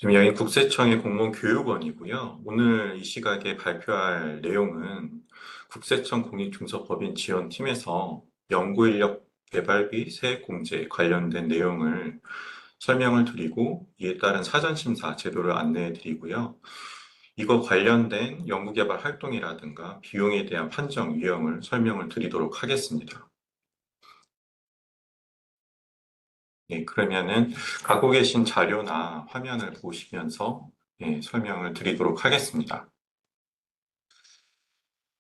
지금 여기 국세청의 공무원교육원이고요. 오늘 이 시각에 발표할 내용은 국세청 공익중소법인 지원팀에서 연구인력 개발비 세액공제 관련된 내용을 설명을 드리고 이에 따른 사전심사 제도를 안내해 드리고요. 이거 관련된 연구개발 활동이라든가 비용에 대한 판정 유형을 설명을 드리도록 하겠습니다. 예, 그러면은 갖고 계신 자료나 화면을 보시면서 설명을 드리도록 하겠습니다.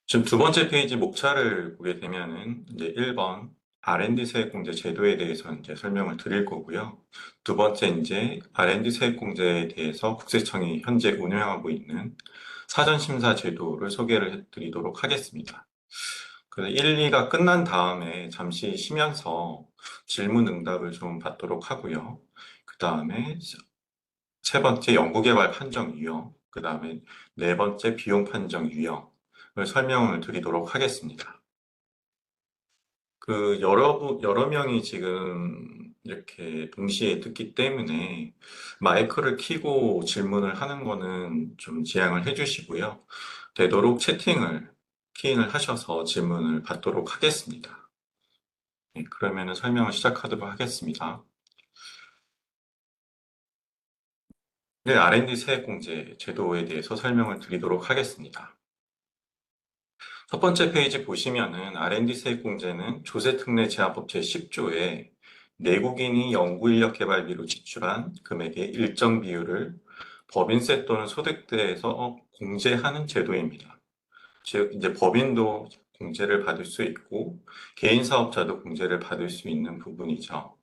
지금 두 번째 페이지 목차를 보게 되면은 이제 1번 R&D 세액공제 제도에 대해서 이제 설명을 드릴 거고요. 두 번째 이제 R&D 세액공제에 대해서 국세청이 현재 운영하고 있는 사전심사 제도를 소개를 해드리도록 하겠습니다. 그래서 1, 2가 끝난 다음에 잠시 쉬면서 질문 응답을 좀 받도록 하고요. 그 다음에 세 번째 연구개발 판정 유형, 그 다음에 네 번째 비용 판정 유형을 설명을 드리도록 하겠습니다. 여러 명이 지금 이렇게 동시에 듣기 때문에 마이크를 켜고 질문을 하는 거는 좀 지양을 해주시고요. 되도록 키인을 하셔서 질문을 받도록 하겠습니다. 네, 그러면 설명을 시작하도록 하겠습니다. 네, R&D 세액공제 제도에 대해서 설명을 드리도록 하겠습니다. 첫 번째 페이지 보시면은 R&D 세액공제는 조세특례 제한법 제10조에 내국인이 연구인력 개발비로 지출한 금액의 일정 비율을 법인세 또는 소득세에서 공제하는 제도입니다. 즉, 이제 법인도 공제를 받을 수 있고 개인 사업자도 공제를 받을 수 있는 부분이죠.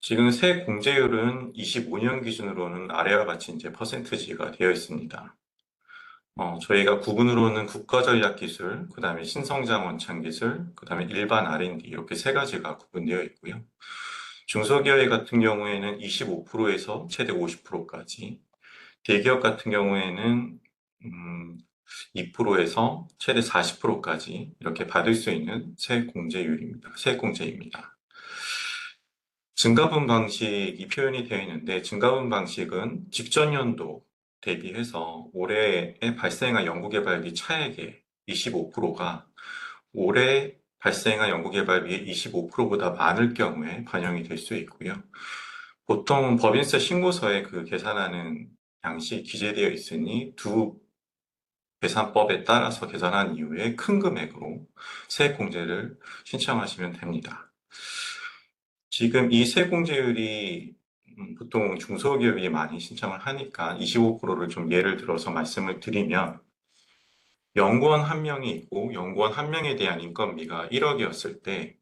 지금 세액 공제율은 25년 기준으로는 아래와 같이 이제 퍼센트지가 되어 있습니다. 저희가 구분으로는 국가전략기술, 그 다음에 신성장 원창기술, 그 다음에 일반 R&D 이렇게 세 가지가 구분되어 있고요. 중소기업 같은 경우에는 25%에서 최대 50%까지, 대기업 같은 경우에는 2%에서 최대 40%까지 이렇게 받을 수 있는 세액공제율입니다. 세액공제입니다. 증가분 방식이 표현이 되어 있는데 증가분 방식은 직전 연도 대비해서 올해에 발생한 연구개발비 차액의 25%가 올해 발생한 연구개발비의 25%보다 많을 경우에 반영이 될 수 있고요. 보통 법인세 신고서에 그 계산하는 양식이 기재되어 있으니 두 계산법에 따라서 계산한 이후에 큰 금액으로 세액공제를 신청하시면 됩니다. 지금 이 세공제율이 보통 중소기업이 많이 신청을 하니까 25%를 좀 예를 들어서 말씀을 드리면 연구원 한 명이 있고 연구원 한 명에 대한 인건비가 1억이었을 때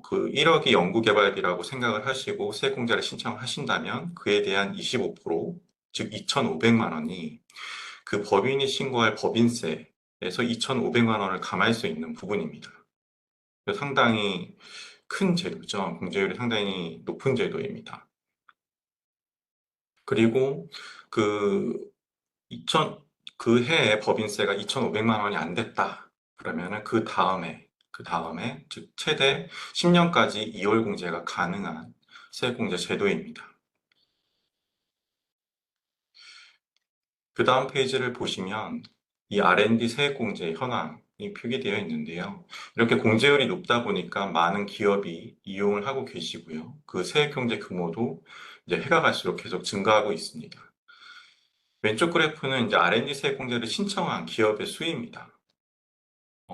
그 1억이 연구개발비라고 생각을 하시고 세공제를 신청하신다면 그에 대한 25%, 즉 2,500만 원이 그 법인이 신고할 법인세에서 2,500만 원을 감할 수 있는 부분입니다. 상당히 큰 제도죠. 공제율이 상당히 높은 제도입니다. 그리고 그 2000, 그 해에 법인세가 2,500만 원이 안 됐다. 그러면은 그 다음에, 즉, 최대 10년까지 2월 공제가 가능한 세액공제 제도입니다. 그 다음 페이지를 보시면 이 R&D 세액공제 현황이 표기되어 있는데요. 이렇게 공제율이 높다 보니까 많은 기업이 이용을 하고 계시고요. 그 세액공제 규모도 이제 해가 갈수록 계속 증가하고 있습니다. 왼쪽 그래프는 이제 R&D 세액공제를 신청한 기업의 수입니다.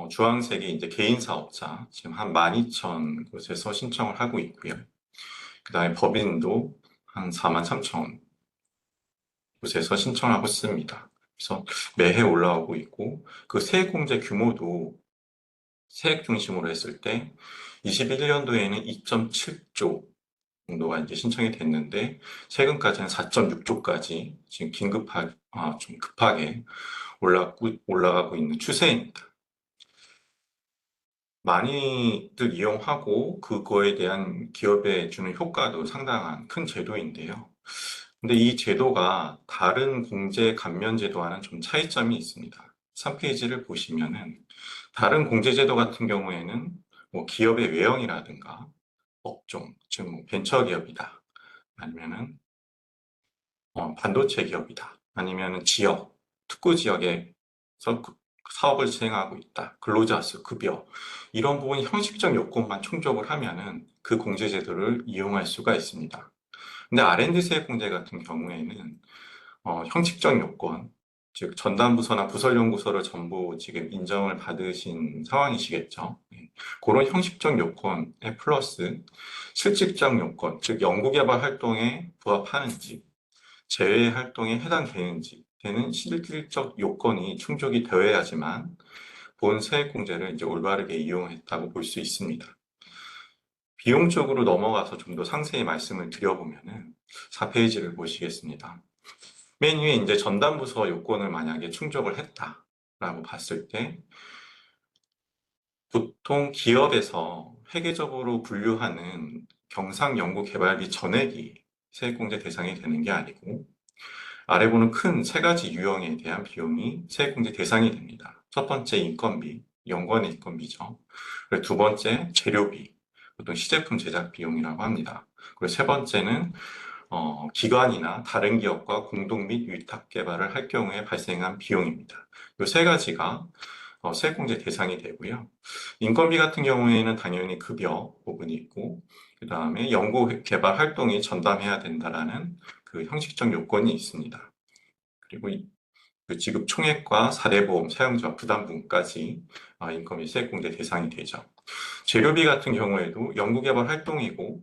주황색이 이제 개인 사업자, 지금 한 12,000곳에서 신청을 하고 있고요. 그 다음에 법인도 한 43,000 곳에서 신청하고 있습니다. 그래서 매해 올라오고 있고, 그 세액공제 규모도 세액 중심으로 했을 때 21년도에는 2.7조 정도가 이제 신청이 됐는데, 최근까지는 4.6조까지 지금 좀 급하게 올라가고 있는 추세입니다. 많이들 이용하고 그거에 대한 기업에 주는 효과도 상당한 큰 제도인데요. 근데 이 제도가 다른 공제 감면 제도와는 좀 차이점이 있습니다. 3페이지를 보시면은 다른 공제 제도 같은 경우에는 뭐 기업의 외형이라든가 업종, 즉 뭐 벤처기업이다. 아니면은 반도체 기업이다. 아니면 지역, 특구 지역에서 사업을 진행하고 있다. 근로자 수, 급여. 이런 부분 형식적 요건만 충족을 하면은 그 공제제도를 이용할 수가 있습니다. 근데 R&D 세액공제 같은 경우에는 형식적 요건, 즉 전담부서나 부설연구소를 전부 지금 인정을 받으신 상황이시겠죠. 그런 형식적 요건에 플러스 실질적 요건, 즉 연구개발 활동에 부합하는지, 제외 활동에 해당되는지 되는 실질적 요건이 충족이 되어야지만 본 세액공제를 이제 올바르게 이용했다고 볼 수 있습니다. 비용 쪽으로 넘어가서 좀 더 상세히 말씀을 드려보면은 4페이지를 보시겠습니다. 맨 위에 이제 전담부서 요건을 만약에 충족을 했다라고 봤을 때 보통 기업에서 회계적으로 분류하는 경상연구개발비 전액이 세액공제 대상이 되는 게 아니고 아래 보는 큰 세 가지 유형에 대한 비용이 세액공제 대상이 됩니다. 첫 번째 인건비, 연구원의 인건비죠. 그리고 두 번째 재료비, 보통 시제품 제작 비용이라고 합니다. 그리고 세 번째는 기관이나 다른 기업과 공동 및 위탁 개발을 할 경우에 발생한 비용입니다. 이 세 가지가 세액공제 대상이 되고요. 인건비 같은 경우에는 당연히 급여 부분이 있고, 그 다음에 연구 개발 활동이 전담해야 된다라는 그 형식적 요건이 있습니다. 그리고 그 지급 총액과 사례보험 사용자 부담분까지 인건비 세액공제 대상이 되죠. 재료비 같은 경우에도 연구개발 활동이고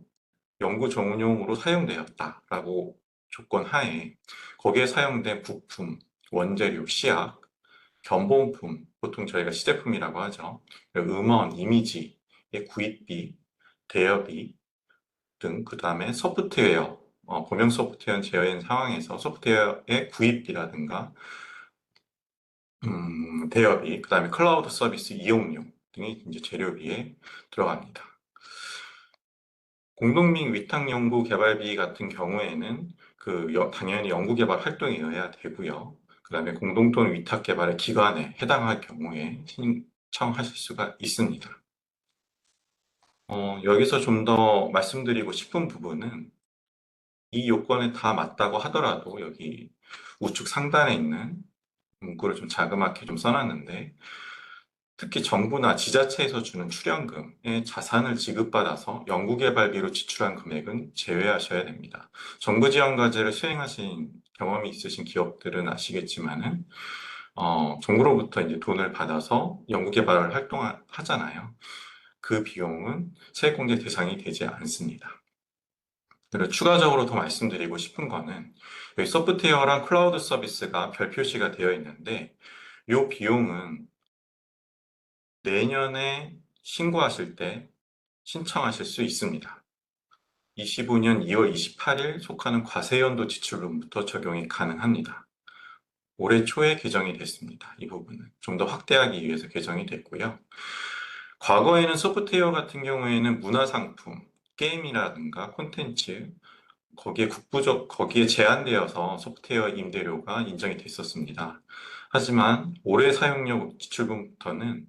연구 전용으로 사용되었다라고 조건 하에 거기에 사용된 부품, 원재료, 씨앗, 견본품, 보통 저희가 시제품이라고 하죠. 음원, 이미지의 구입비, 대여비 등, 그 다음에 소프트웨어, 범용 소프트웨어 제어인 상황에서 소프트웨어의 구입비라든가 대여비, 그 다음에 클라우드 서비스 이용료 등이 이제 재료비에 들어갑니다. 공동 및 위탁 연구 개발비 같은 경우에는 당연히 연구 개발 활동이어야 되고요. 그 다음에 공동 또는 위탁 개발의 기관에 해당할 경우에 신청하실 수가 있습니다. 여기서 좀 더 말씀드리고 싶은 부분은 이 요건에 다 맞다고 하더라도 여기 우측 상단에 있는 문구를 좀 자그맣게 좀 써놨는데 특히 정부나 지자체에서 주는 출연금의 자산을 지급받아서 연구개발비로 지출한 금액은 제외하셔야 됩니다. 정부 지원 과제를 수행하신 경험이 있으신 기업들은 아시겠지만은 정부로부터 이제 돈을 받아서 연구개발을 활동하잖아요. 그 비용은 세액공제 대상이 되지 않습니다. 그리고 추가적으로 더 말씀드리고 싶은 거는 여기 소프트웨어랑 클라우드 서비스가 별 표시가 되어 있는데 이 비용은 내년에 신고하실 때 신청하실 수 있습니다. 25년 2월 28일 속하는 과세연도 지출분부터 적용이 가능합니다. 올해 초에 개정이 됐습니다. 이 부분은 좀 더 확대하기 위해서 개정이 됐고요. 과거에는 소프트웨어 같은 경우에는 문화상품, 게임이라든가 콘텐츠, 거기에 제한되어서 소프트웨어 임대료가 인정이 됐었습니다. 하지만 올해 사용료 지출분부터는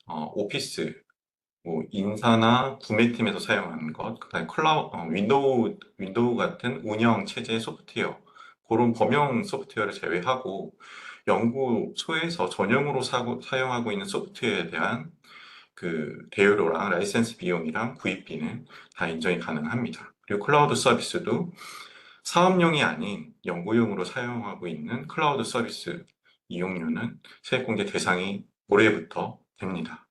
오피스, 뭐 인사나 구매팀에서 사용하는 것, 그다음에 윈도우 같은 운영 체제 소프트웨어, 그런 범용 소프트웨어를 제외하고 연구소에서 전용으로 사용하고 있는 소프트웨어에 대한 그 대여료랑 라이센스 비용이랑 구입비는 다 인정이 가능합니다. 그리고 클라우드 서비스도 사업용이 아닌 연구용으로 사용하고 있는 클라우드 서비스 이용료는 세액공제 대상이 올해부터 됩니다.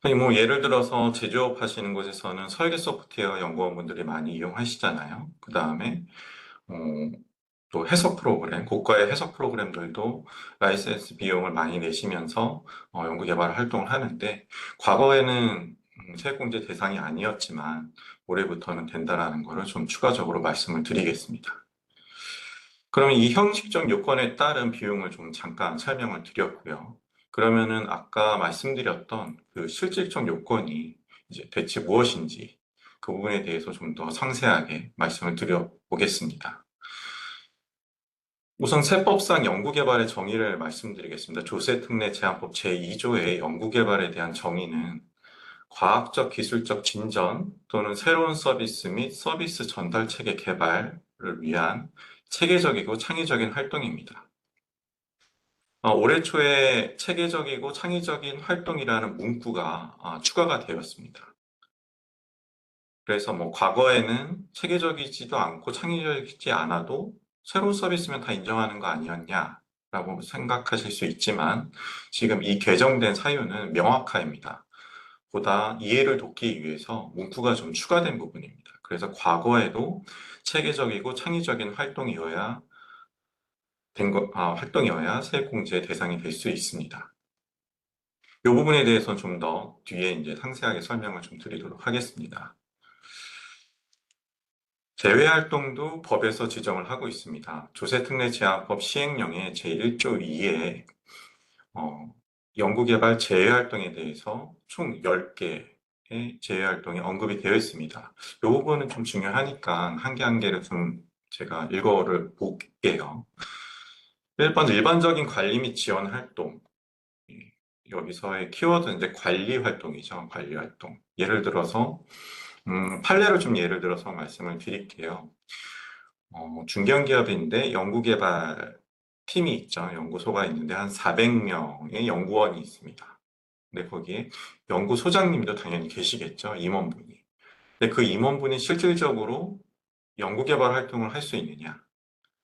아니, 뭐, 예를 들어서 제조업 하시는 곳에서는 설계 소프트웨어 연구원분들이 많이 이용하시잖아요. 그 다음에, 어, 또 해석 프로그램, 고가의 해석 프로그램들도 라이센스 비용을 많이 내시면서 연구 개발 활동을 하는데, 과거에는 세액공제 대상이 아니었지만, 올해부터는 된다라는 거를 좀 추가적으로 말씀을 드리겠습니다. 그러면 이 형식적 요건에 따른 비용을 좀 잠깐 설명을 드렸고요. 그러면은 아까 말씀드렸던 그 실질적 요건이 이제 대체 무엇인지 그 부분에 대해서 좀 더 상세하게 말씀을 드려보겠습니다. 우선 세법상 연구개발의 정의를 말씀드리겠습니다. 조세 특례 제한법 제2조의 연구개발에 대한 정의는 과학적 기술적 진전 또는 새로운 서비스 및 서비스 전달 체계 개발 위한 체계적이고 창의적인 활동입니다. 올해 초에 체계적이고 창의적인 활동이라는 문구가 추가가 되었습니다. 그래서 뭐 과거에는 체계적이지도 않고 창의적이지 않아도 새로운 서비스면 다 인정하는 거 아니었냐라고 생각하실 수 있지만 지금 이 개정된 사유는 명확화입니다. 보다 이해를 돕기 위해서 문구가 좀 추가된 부분입니다. 그래서 과거에도 체계적이고 창의적인 활동이어야 세액공제의 대상이 될 수 있습니다. 이 부분에 대해서는 좀 더 뒤에 이제 상세하게 설명을 좀 드리도록 하겠습니다. 제외활동도 법에서 지정을 하고 있습니다. 조세특례제한법 시행령의 제1조 2에 연구개발 제외활동에 대해서 총 10개의 제외활동이 언급이 되어 있습니다. 이 부분은 좀 중요하니까 한 개 한 개를 좀 제가 읽어를 볼게요. 1번 일반적인 관리 및 지원 활동. 여기서의 키워드는 이제 관리 활동이죠. 관리 활동. 예를 들어서 판례를 좀 예를 들어서 말씀을 드릴게요. 중견기업인데 연구개발 팀이 있죠. 연구소가 있는데 한 400명의 연구원이 있습니다. 근데 거기에 연구소장님도 당연히 계시겠죠. 임원분이. 근데 그 임원분이 실질적으로 연구개발 활동을 할 수 있느냐?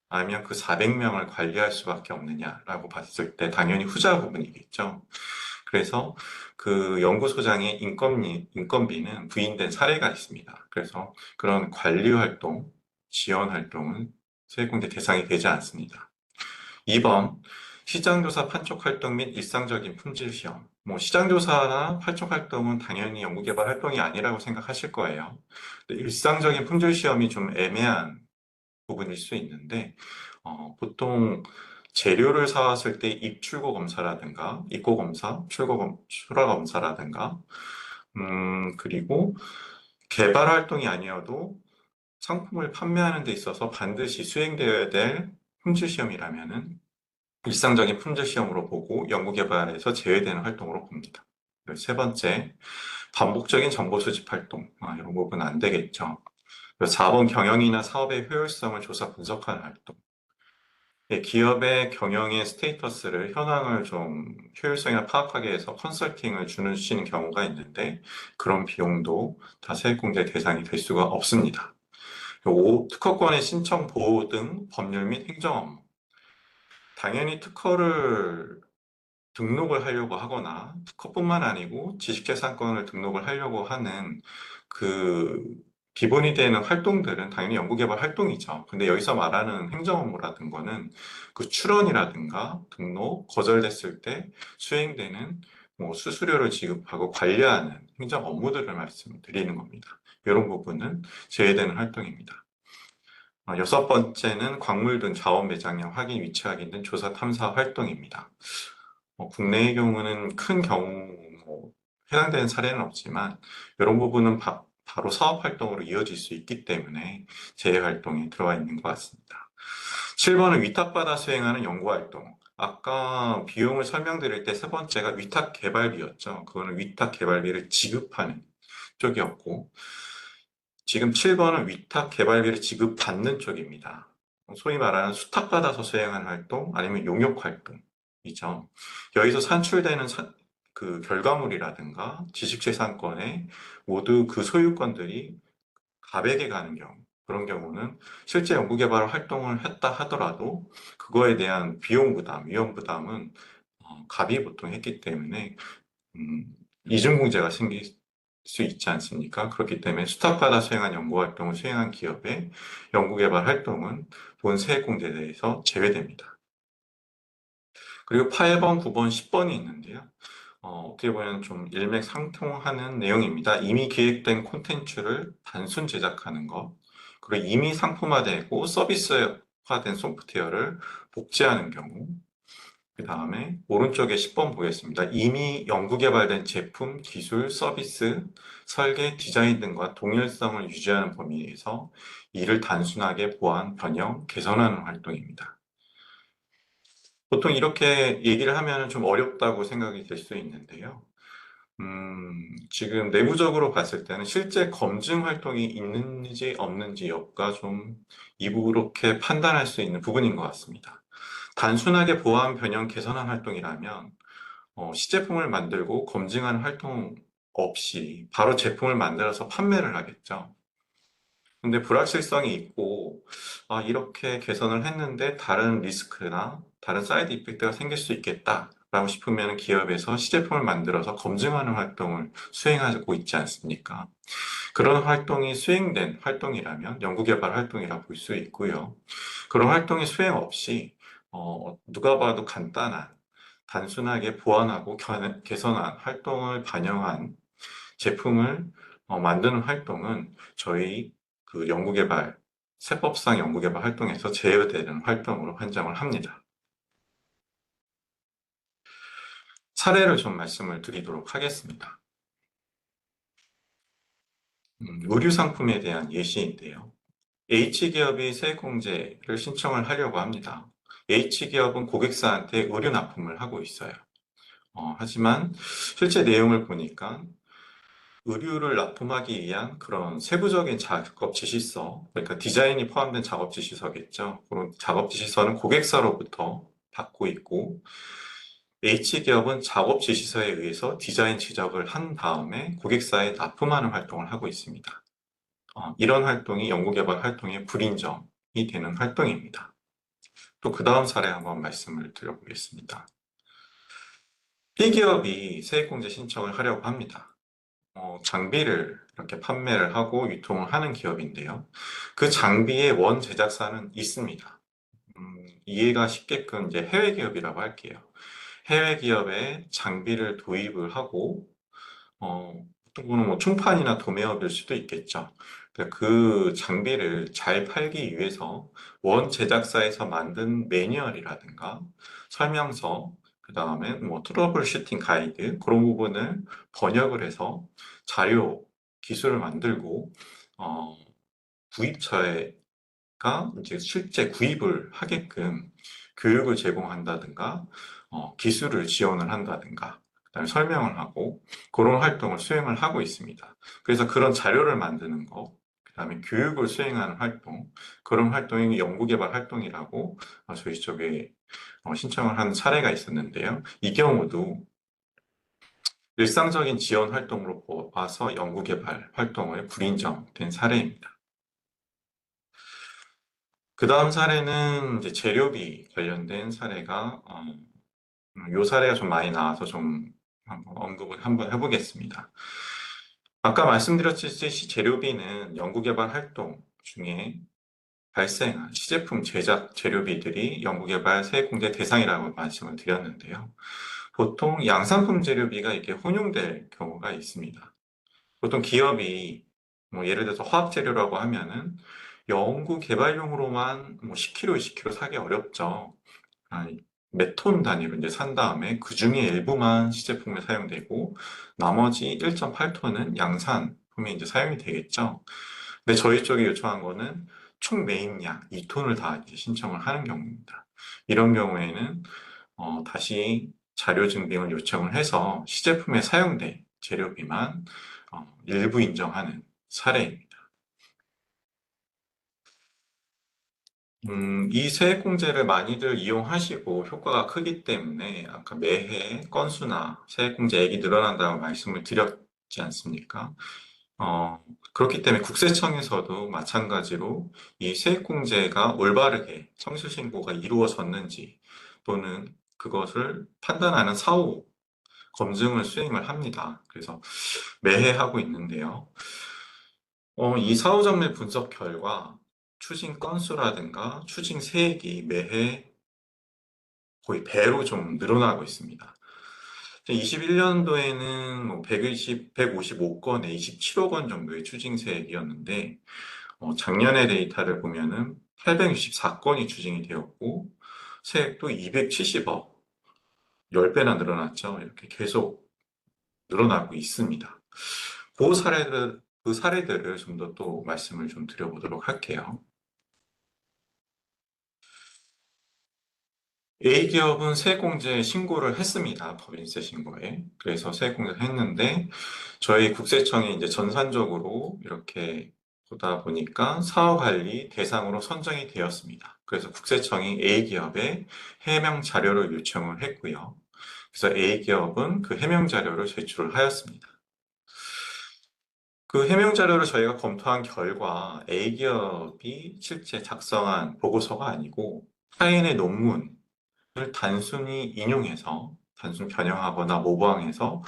아니면 그 400명을 관리할 수밖에 없느냐라고 봤을 때 당연히 후자 부분이겠죠. 그래서 그 연구소장의 인건비는 부인된 사례가 있습니다. 그래서 그런 관리 활동, 지원 활동은 세액공제 대상이 되지 않습니다. 2번, 시장조사 판촉 활동 및 일상적인 품질 시험. 뭐 시장조사나 판촉 활동은 당연히 연구개발 활동이 아니라고 생각하실 거예요. 일상적인 품질 시험이 좀 애매한 부분일 수 있는데 보통 재료를 사왔을 때 입출고 검사라든가 입고 검사, 출하 검사라든가 그리고 개발 활동이 아니어도 상품을 판매하는 데 있어서 반드시 수행되어야 될 품질 시험이라면은 일상적인 품질 시험으로 보고 연구개발에서 제외되는 활동으로 봅니다. 세 번째, 반복적인 정보 수집 활동. 이런 부분은 안 되겠죠. 4번 경영이나 사업의 효율성을 조사 분석하는 활동. 기업의 경영의 스테이터스를 현황을 좀 효율성이나 파악하기 위해서 컨설팅을 주시는 경우가 있는데 그런 비용도 다 세액공제 대상이 될 수가 없습니다. 5. 특허권의 신청 보호 등 법률 및 행정 업무. 당연히 특허를 등록을 하려고 하거나 특허뿐만 아니고 지식재산권을 등록을 하려고 하는 그 기본이 되는 활동들은 당연히 연구개발 활동이죠. 근데 여기서 말하는 행정 업무라든 거는 그 출원이라든가 등록 거절됐을 때 수행되는 뭐 수수료를 지급하고 관리하는 행정 업무들을 말씀드리는 겁니다. 이런 부분은 제외되는 활동입니다. 여섯 번째는 광물 등 자원 매장량 확인, 위치 확인 등 조사 탐사 활동입니다. 국내의 경우는 큰 경우 해당되는 사례는 없지만 이런 부분은 바로 사업 활동으로 이어질 수 있기 때문에 재해 활동에 들어가 있는 것 같습니다. 7번은 위탁받아 수행하는 연구 활동. 아까 비용을 설명드릴 때 세 번째가 위탁 개발비였죠. 그거는 위탁 개발비를 지급하는 쪽이었고 지금 7번은 위탁 개발비를 지급받는 쪽입니다. 소위 말하는 수탁받아서 수행하는 활동 아니면 용역 활동이죠. 여기서 산출되는 그 결과물이라든가 지식재산권에 모두 그 소유권들이 갑에게 가는 경우 그런 경우는 실제 연구개발 활동을 했다 하더라도 그거에 대한 비용 부담, 위험 부담은 갑이 보통 했기 때문에 이중공제가 생길 수 있지 않습니까? 그렇기 때문에 수탁받아 수행한 연구활동을 수행한 기업의 연구개발 활동은 본 세액공제에 대해서 제외됩니다. 그리고 8번, 9번, 10번이 있는데요. 어떻게 보면 좀 일맥상통하는 내용입니다. 이미 기획된 콘텐츠를 단순 제작하는 것, 그리고 이미 상품화되고 서비스화된 소프트웨어를 복제하는 경우, 그 다음에 오른쪽에 10번 보겠습니다. 이미 연구개발된 제품, 기술, 서비스, 설계, 디자인 등과 동일성을 유지하는 범위에서 이를 단순하게 보완, 변형, 개선하는 활동입니다. 보통 이렇게 얘기를 하면 좀 어렵다고 생각이 될 수 있는데요. 지금 내부적으로 봤을 때는 실제 검증 활동이 있는지 없는지 여부가 좀 이렇게 판단할 수 있는 부분인 것 같습니다. 단순하게 보안 변형 개선한 활동이라면 시제품을 만들고 검증하는 활동 없이 바로 제품을 만들어서 판매를 하겠죠. 근데 불확실성이 있고, 이렇게 개선을 했는데 다른 리스크나 다른 사이드 이펙트가 생길 수 있겠다라고 싶으면 기업에서 시제품을 만들어서 검증하는 활동을 수행하고 있지 않습니까? 그런 활동이 수행된 활동이라면 연구개발 활동이라 볼 수 있고요. 그런 활동이 수행 없이 누가 봐도 간단한 단순하게 보완하고 개선한 활동을 반영한 제품을 만드는 활동은 저희 그 연구개발, 세법상 연구개발 활동에서 제외되는 활동으로 판정을 합니다. 사례를 좀 말씀을 드리도록 하겠습니다. 의류 상품에 대한 예시인데요. H기업이 세액공제를 신청을 하려고 합니다. H기업은 고객사한테 의류 납품을 하고 있어요. 하지만 실제 내용을 보니까 의류를 납품하기 위한 그런 세부적인 작업 지시서, 그러니까 디자인이 포함된 작업 지시서겠죠. 그런 작업 지시서는 고객사로부터 받고 있고, H기업은 작업 지시서에 의해서 디자인 지적을 한 다음에 고객사에 납품하는 활동을 하고 있습니다. 이런 활동이 연구개발 활동의 불인정이 되는 활동입니다. 또 그 다음 사례 한번 말씀을 드려보겠습니다. B기업이 세액공제 신청을 하려고 합니다. 장비를 이렇게 판매를 하고 유통을 하는 기업인데요. 그 장비의 원 제작사는 있습니다. 이해가 쉽게끔 이제 해외 기업이라고 할게요. 해외 기업에 장비를 도입을 하고, 어떤 분은 뭐 충판이나 도매업일 수도 있겠죠. 그러니까 그 장비를 잘 팔기 위해서 원 제작사에서 만든 매뉴얼이라든가 설명서, 그 다음에 뭐 트러블 슈팅 가이드 그런 부분을 번역을 해서 자료, 기술을 만들고 구입처가 이제 실제 구입을 하게끔 교육을 제공한다든가 기술을 지원을 한다든가 그다음에 설명을 하고 그런 활동을 수행을 하고 있습니다. 그래서 그런 자료를 만드는 거, 그다음에 교육을 수행하는 활동, 그런 활동이 연구개발 활동이라고 저희 쪽에 신청을 한 사례가 있었는데요. 이 경우도 일상적인 지원 활동으로 봐서 연구개발 활동을 불인정된 사례입니다. 그 다음 사례는 이제 재료비 관련된 사례가 요 사례가 좀 많이 나와서 좀 한번 언급을 한번 해보겠습니다. 아까 말씀드렸듯이 재료비는 연구개발 활동 중에 발생한 시제품 제작 재료비들이 연구개발 세액공제 대상이라고 말씀을 드렸는데요. 보통 양산품 재료비가 이렇게 혼용될 경우가 있습니다. 보통 기업이 뭐 예를 들어서 화학 재료라고 하면은 연구 개발용으로만 뭐 10kg, 20kg 사기 어렵죠. 몇 톤 단위로 이제 산 다음에 그 중에 일부만 시제품에 사용되고 나머지 1.8톤은 양산품에 이제 사용이 되겠죠. 근데 저희 쪽에 요청한 거는 총 매입량 2톤을 다 이제 신청을 하는 경우입니다. 이런 경우에는 다시 자료 증빙을 요청을 해서 시제품에 사용된 재료비만 일부 인정하는 사례입니다. 이 세액공제를 많이들 이용하시고 효과가 크기 때문에 아까 매해 건수나 세액공제액이 늘어난다고 말씀을 드렸지 않습니까? 그렇기 때문에 국세청에서도 마찬가지로 이 세액공제가 올바르게 청수신고가 이루어졌는지 또는 그것을 판단하는 사후 검증을 수행을 합니다. 그래서 매해 하고 있는데요. 이 사후정례 분석 결과 추징 건수라든가 추징 세액이 매해 거의 배로 좀 늘어나고 있습니다. 21년도에는 뭐 155건에 27억 원 정도의 추징세액이었는데, 작년의 데이터를 보면은 864건이 추징이 되었고, 세액도 270억, 10배나 늘어났죠. 이렇게 계속 늘어나고 있습니다. 그 사례들을 좀 더 또 말씀을 좀 드려보도록 할게요. A기업은 세액공제 신고를 했습니다. 법인세 신고에. 그래서 세액공제를 했는데, 저희 국세청이 이제 전산적으로 이렇게 보다 보니까 사업관리 대상으로 선정이 되었습니다. 그래서 국세청이 A기업에 해명 자료를 요청을 했고요. 그래서 A기업은 그 해명 자료를 제출을 하였습니다. 그 해명 자료를 저희가 검토한 결과 A기업이 실제 작성한 보고서가 아니고 타인의 논문을 단순히 인용해서 단순 변형하거나 모방해서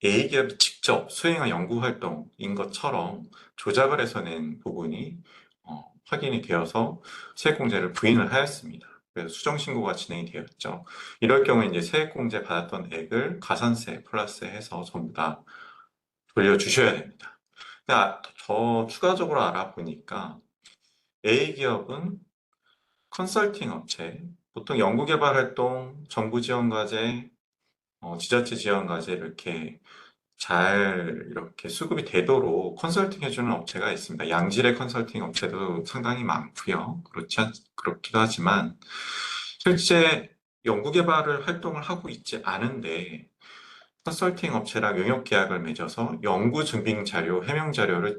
A기업이 직접 수행한 연구 활동인 것처럼 조작을 해서 낸 부분이 확인이 되어서 세액공제를 부인을 하였습니다. 그래서 수정신고가 진행이 되었죠. 이럴 경우에 이제 세액공제 받았던 액을 가산세 플러스 해서 전부 다 돌려주셔야 됩니다. 더 추가적으로 알아보니까 A기업은 컨설팅 업체, 보통 연구개발 활동, 정부 지원 과제, 지자체 지원 과제 이렇게 잘 이렇게 수급이 되도록 컨설팅 해주는 업체가 있습니다. 양질의 컨설팅 업체도 상당히 많고요. 그렇기도 하지만 실제 연구개발을 활동을 하고 있지 않은데 컨설팅 업체랑 용역 계약을 맺어서 연구 증빙 자료, 해명 자료를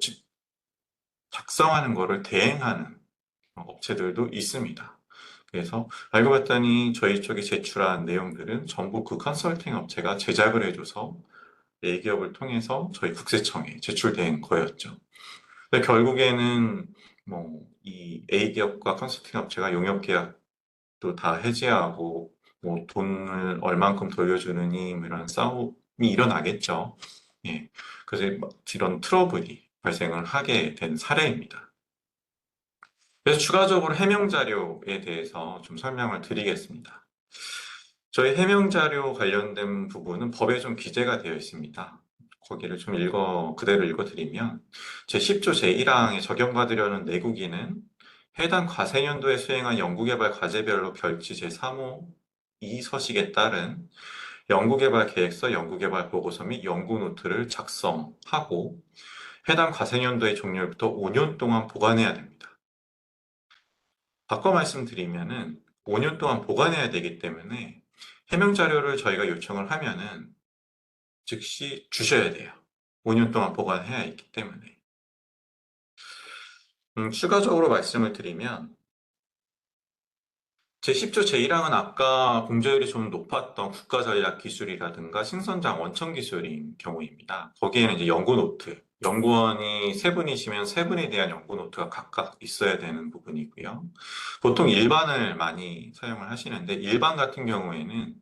작성하는 거를 대행하는 업체들도 있습니다. 그래서 알고 봤더니 저희 쪽에 제출한 내용들은 전부 그 컨설팅 업체가 제작을 해줘서 A기업을 통해서 저희 국세청에 제출된 거였죠. 근데 결국에는 뭐 이 A기업과 컨설팅 업체가 용역 계약도 다 해지하고 뭐 돈을 얼만큼 돌려주느니 뭐 이런 싸움이 일어나겠죠. 예. 그래서 이런 트러블이 발생을 하게 된 사례입니다. 그래서 추가적으로 해명 자료에 대해서 좀 설명을 드리겠습니다. 저희 해명 자료 관련된 부분은 법에 좀 기재가 되어 있습니다. 거기를 좀 그대로 읽어드리면, 제10조 제1항에 적용받으려는 내국인은 해당 과세년도에 수행한 연구개발 과제별로 별지 제3호 2서식에 따른 연구개발 계획서, 연구개발 보고서 및 연구노트를 작성하고 해당 과세년도의 종료부터 5년 동안 보관해야 됩니다. 바꿔 말씀드리면은 5년 동안 보관해야 되기 때문에 해명 자료를 저희가 요청을 하면은 즉시 주셔야 돼요. 5년 동안 보관해야 했기 때문에. 추가적으로 말씀을 드리면 제10조 제1항은 아까 공제율이 좀 높았던 국가전략기술이라든가 신선장 원천기술인 경우입니다. 거기에는 이제 연구노트, 연구원이 세 분이시면 세 분에 대한 연구노트가 각각 있어야 되는 부분이고요. 보통 일반을 많이 사용을 하시는데 일반 같은 경우에는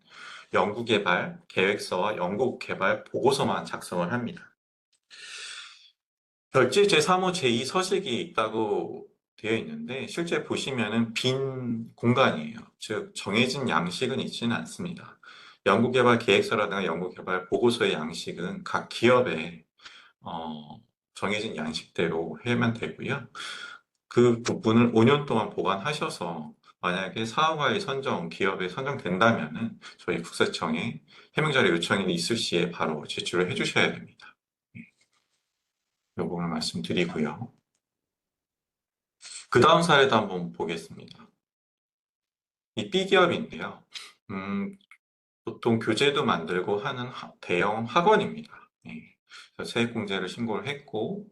연구개발, 계획서와 연구개발 보고서만 작성을 합니다. 별지 제3호, 제2 서식이 있다고 되어 있는데 실제 보시면은 빈 공간이에요. 즉 정해진 양식은 있지는 않습니다. 연구개발 계획서라든가 연구개발 보고서의 양식은 각 기업에 정해진 양식대로 해면 되고요. 그 부분을 5년 동안 보관하셔서 만약에 사업가의 선정, 기업에 선정된다면은 저희 국세청에 해명자료 요청이 있을 시에 바로 제출을 해주셔야 됩니다. 이 부분을 말씀드리고요. 그 다음 사례도 한번 보겠습니다. 이 B기업인데요. 음, 보통 교재도 만들고 하는 대형 학원입니다. 예. 그래서 세액공제를 신고를 했고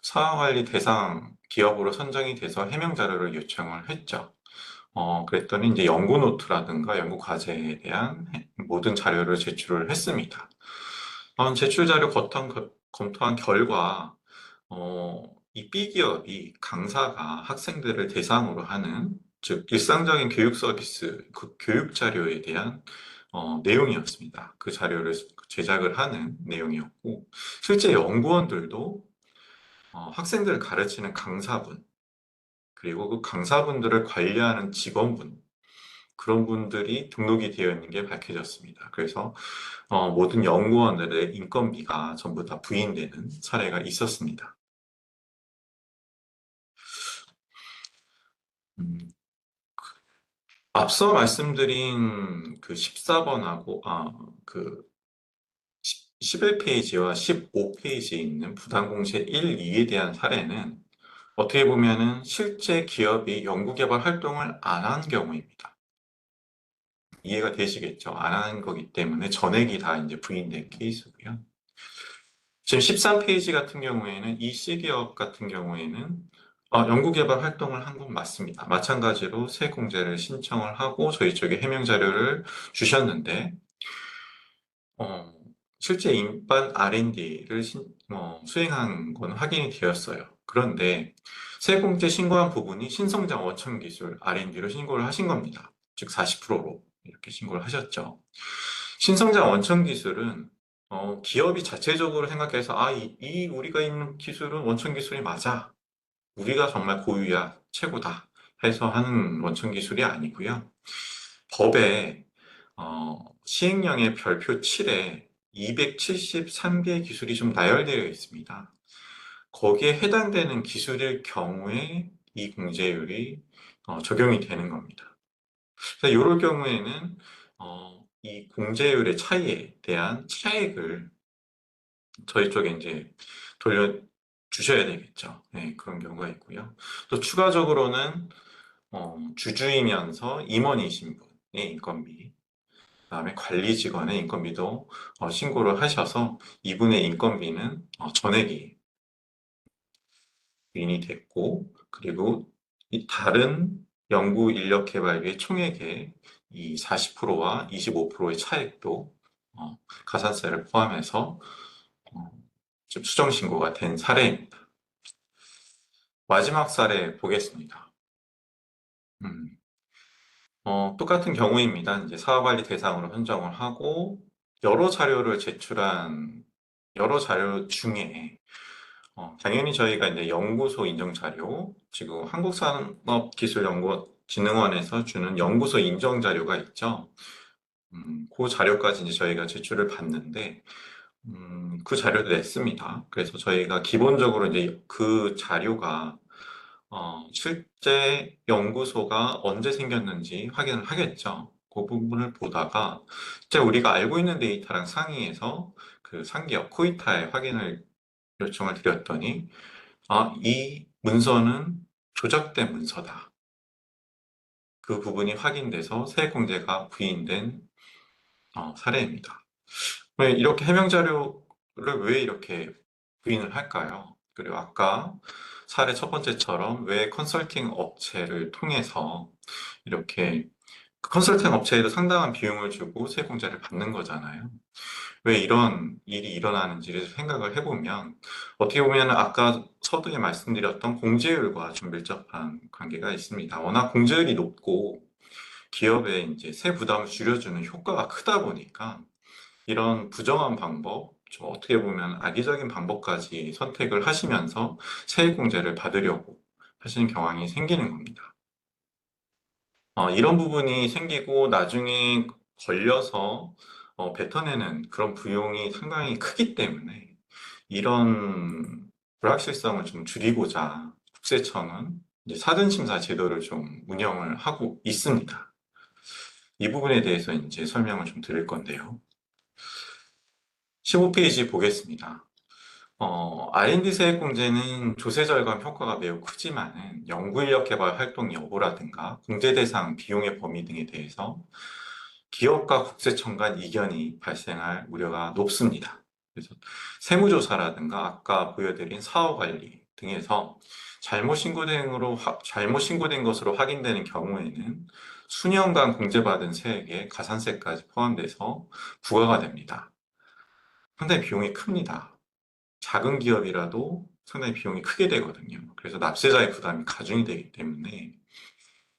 사업관리 대상 기업으로 선정이 돼서 해명 자료를 요청을 했죠. 그랬더니 이제 연구 노트라든가 연구 과제에 대한 모든 자료를 제출을 했습니다. 제출 자료 검토한 결과 이 B기업이 강사가 학생들을 대상으로 하는 즉 일상적인 교육 서비스, 그 교육 자료에 대한 내용이었습니다. 그 자료를 제작을 하는 내용이었고 실제 연구원들도 학생들을 가르치는 강사분 그리고 그 강사분들을 관리하는 직원분 그런 분들이 등록이 되어 있는 게 밝혀졌습니다. 그래서 모든 연구원들의 인건비가 전부 다 부인되는 사례가 있었습니다. 음, 앞서 말씀드린 그 14번하고, 그 11페이지와 15페이지에 있는 부당공시 1, 2에 대한 사례는 어떻게 보면은 실제 기업이 연구개발 활동을 안 한 경우입니다. 이해가 되시겠죠? 안 하는 거기 때문에 전액이 다 이제 부인된 케이스고요. 지금 13페이지 같은 경우에는 이 C기업 같은 경우에는 연구개발 활동을 한 건 맞습니다. 마찬가지로 세공제를 신청을 하고 저희 쪽에 해명 자료를 주셨는데 어, 실제 인반 R&D를 수행한 건 확인이 되었어요. 그런데 세공제 신고한 부분이 신성장 원천 기술 R&D로 신고를 하신 겁니다. 즉 40%로 이렇게 신고를 하셨죠. 신성장 원천 기술은 기업이 자체적으로 생각해서 이 우리가 있는 기술은 원천 기술이 맞아. 우리가 정말 고유야, 최고다 해서 하는 원천 기술이 아니고요. 법에 시행령의 별표 7에 273개의 기술이 좀 나열되어 있습니다. 거기에 해당되는 기술일 경우에 이 공제율이 적용이 되는 겁니다. 그래서 이럴 경우에는 이 공제율의 차이에 대한 차액을 저희 쪽에 이제 돌려 주셔야 되겠죠. 네, 그런 경우가 있고요. 또 추가적으로는 주주이면서 임원이신 분의 인건비, 그다음에 관리 직원의 인건비도 신고를 하셔서 이분의 인건비는 전액이 유인이 됐고, 그리고 이 다른 연구 인력 개발비의 총액의 이 40%와 25%의 차액도 가산세를 포함해서 지금 수정 신고가 된 사례입니다. 마지막 사례 보겠습니다. 똑같은 경우입니다. 이제 사업관리 대상으로 선정을 하고 여러 자료를 제출한 여러 자료 중에 당연히 저희가 이제 연구소 인정 자료, 지금 한국산업기술연구진흥원에서 주는 연구소 인정 자료가 있죠. 그 자료까지 이제 저희가 제출을 받는데 그 자료도 냈습니다. 그래서 저희가 기본적으로 이제 그 자료가 실제 연구소가 언제 생겼는지 확인을 하겠죠. 그 부분을 보다가 실제 우리가 알고 있는 데이터랑 상위해서 그 상기업 코이타에 확인을 요청을 드렸더니 이 문서는 조작된 문서다. 그 부분이 확인돼서 세액공제가 부인된 사례입니다. 왜 이렇게 해명 자료를 왜 이렇게 부인을 할까요? 그리고 아까 사례 첫 번째처럼 왜 컨설팅 업체를 통해서 이렇게 그 컨설팅 업체에도 상당한 비용을 주고 세공제를 받는 거잖아요. 왜 이런 일이 일어나는지를 생각을 해보면 어떻게 보면 아까 서두에 말씀드렸던 공제율과 좀 밀접한 관계가 있습니다. 워낙 공제율이 높고 기업의 이제 세 부담을 줄여주는 효과가 크다 보니까 이런 부정한 방법, 좀 어떻게 보면 악의적인 방법까지 선택을 하시면서 세액공제를 받으려고 하시는 경향이 생기는 겁니다. 이런 부분이 생기고 나중에 걸려서 뱉어내는 그런 비용이 상당히 크기 때문에 이런 불확실성을 좀 줄이고자 국세청은 이제 사전심사 제도를 좀 운영을 하고 있습니다. 이 부분에 대해서 이제 설명을 좀 드릴 건데요. 15페이지 보겠습니다. R&D 세액 공제는 조세 절감 효과가 매우 크지만은 연구인력 개발 활동 여부라든가 공제 대상 비용의 범위 등에 대해서 기업과 국세청 간 이견이 발생할 우려가 높습니다. 그래서 세무조사라든가 아까 보여드린 사업관리 등에서 잘못 신고된 것으로 확인되는 경우에는 수년간 공제받은 세액에 가산세까지 포함돼서 부과가 됩니다. 상당히 비용이 큽니다. 작은 기업이라도 상당히 비용이 크게 되거든요. 그래서 납세자의 부담이 가중이 되기 때문에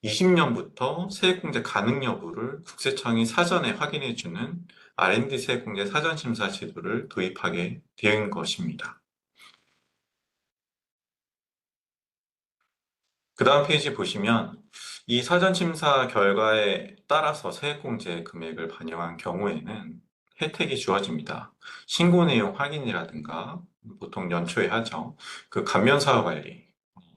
20년부터 세액공제 가능 여부를 국세청이 사전에 확인해주는 R&D 세액공제 사전심사 제도를 도입하게 된 것입니다. 그 다음 페이지 보시면 이 사전심사 결과에 따라서 세액공제 금액을 반영한 경우에는 혜택이 주어집니다. 신고 내용 확인이라든가 보통 연초에 하죠. 그 감면사업 관리,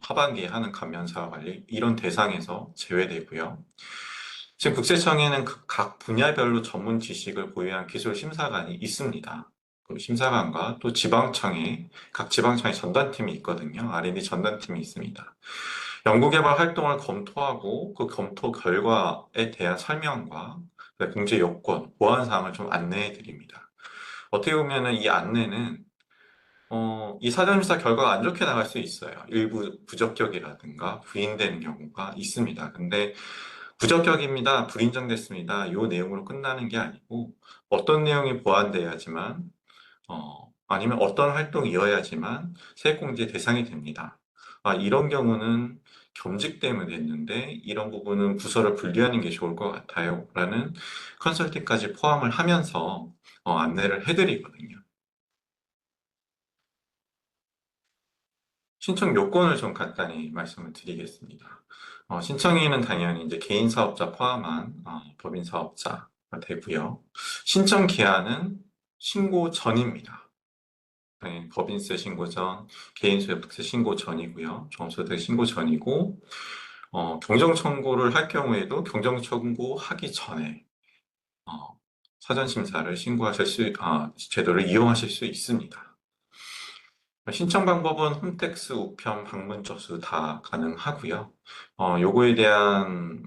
하반기에 하는 감면사업 관리 이런 대상에서 제외되고요. 지금 국세청에는 각 분야별로 전문 지식을 보유한 기술 심사관이 있습니다. 그 심사관과 또 각 지방청에 전담팀이 있거든요. R&D 전담팀이 있습니다. 연구개발 활동을 검토하고 그 검토 결과에 대한 설명과 공제 요건, 보안 사항을 좀 안내해 드립니다. 어떻게 보면은 이 안내는 이 사전심사 결과가 안 좋게 나갈 수 있어요. 일부 부적격이라든가 부인되는 경우가 있습니다. 근데 부적격입니다. 불인정됐습니다. 요 내용으로 끝나는 게 아니고 어떤 내용이 보완돼야지만 아니면 어떤 활동이 이어야지만 세액공제 대상이 됩니다. 이런 경우는 겸직 때문에 됐는데 이런 부분은 부서를 분리하는 게 좋을 것 같아요. 라는 컨설팅까지 포함을 하면서 안내를 해드리거든요. 신청 요건을 좀 간단히 말씀을 드리겠습니다. 신청인은 당연히 이제 개인 사업자 포함한 법인 사업자가 되고요. 신청 기한은 신고 전입니다. 네, 법인세 신고 전, 개인소득세 신고 전이고요. 종소득 신고 전이고, 경정 청구를 할 경우에도 경정 청구하기 전에 어, 사전 심사를 제도를 이용하실 수 있습니다. 신청 방법은 홈택스, 우편, 방문 접수 다 가능하고요. 요거에 대한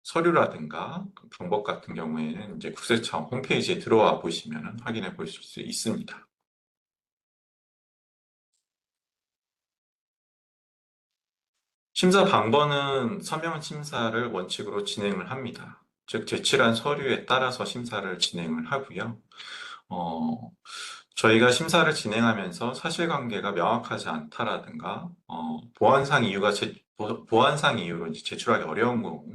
서류라든가 그 방법 같은 경우에는 이제 국세청 홈페이지에 들어와 보시면 확인해 보실 수 있습니다. 심사 방법은 서면 심사를 원칙으로 진행을 합니다. 즉, 제출한 서류에 따라서 심사를 진행을 하고요. 어, 저희가 심사를 진행하면서 사실관계가 명확하지 않다라든가, 보안상 이유로 이제 제출하기 어려운 경우,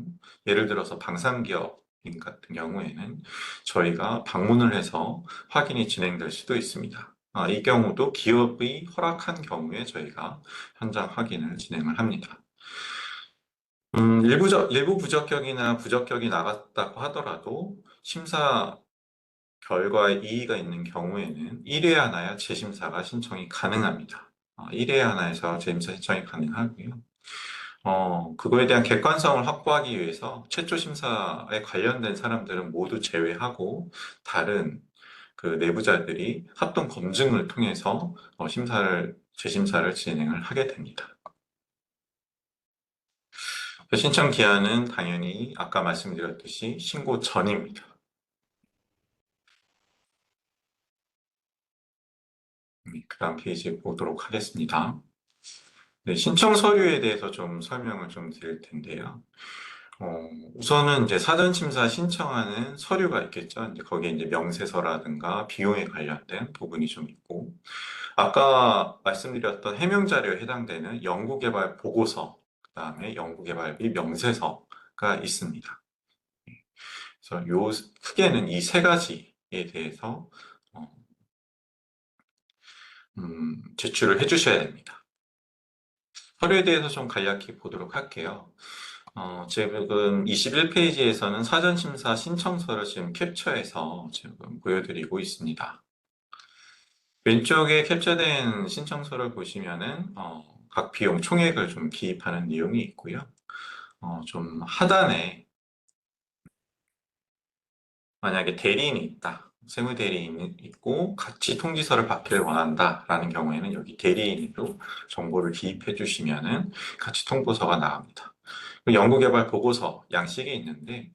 예를 들어서 방산기업인 같은 경우에는 저희가 방문을 해서 확인이 진행될 수도 있습니다. 이 경우도 기업이 허락한 경우에 저희가 현장 확인을 진행을 합니다. 일부 부적격이나 부적격이 나갔다고 하더라도 심사 결과에 이의가 있는 경우에는 1회 하나야 재심사가 신청이 가능합니다. 1회 하나에서 재심사 신청이 가능하고요. 그거에 대한 객관성을 확보하기 위해서 최초 심사에 관련된 사람들은 모두 제외하고 다른 그 내부자들이 합동 검증을 통해서 재심사를 진행을 하게 됩니다. 신청 기한은 당연히 아까 말씀드렸듯이 신고 전입니다. 그 다음 페이지 보도록 하겠습니다. 네, 신청 서류에 대해서 좀 설명을 좀 드릴 텐데요. 우선은 이제 사전 심사 신청하는 서류가 있겠죠. 이제 거기에 이제 명세서라든가 비용에 관련된 부분이 좀 있고, 아까 말씀드렸던 해명 자료에 해당되는 연구개발 보고서, 그다음에 연구개발비 명세서가 있습니다. 그래서 크게는 이 세 가지에 대해서 어, 제출을 해주셔야 됩니다. 서류에 대해서 좀 간략히 보도록 할게요. 지금 21페이지에서는 사전심사 신청서를 지금 캡처해서 지금 보여드리고 있습니다. 왼쪽에 캡처된 신청서를 보시면은 각 비용 총액을 좀 기입하는 내용이 있고요. 좀 하단에 만약에 대리인이 있다. 세무 대리인이 있고 같이 통지서를 받기를 원한다라는 경우에는 여기 대리인으로 정보를 기입해 주시면은 같이 통보서가 나갑니다. 연구개발 보고서 양식이 있는데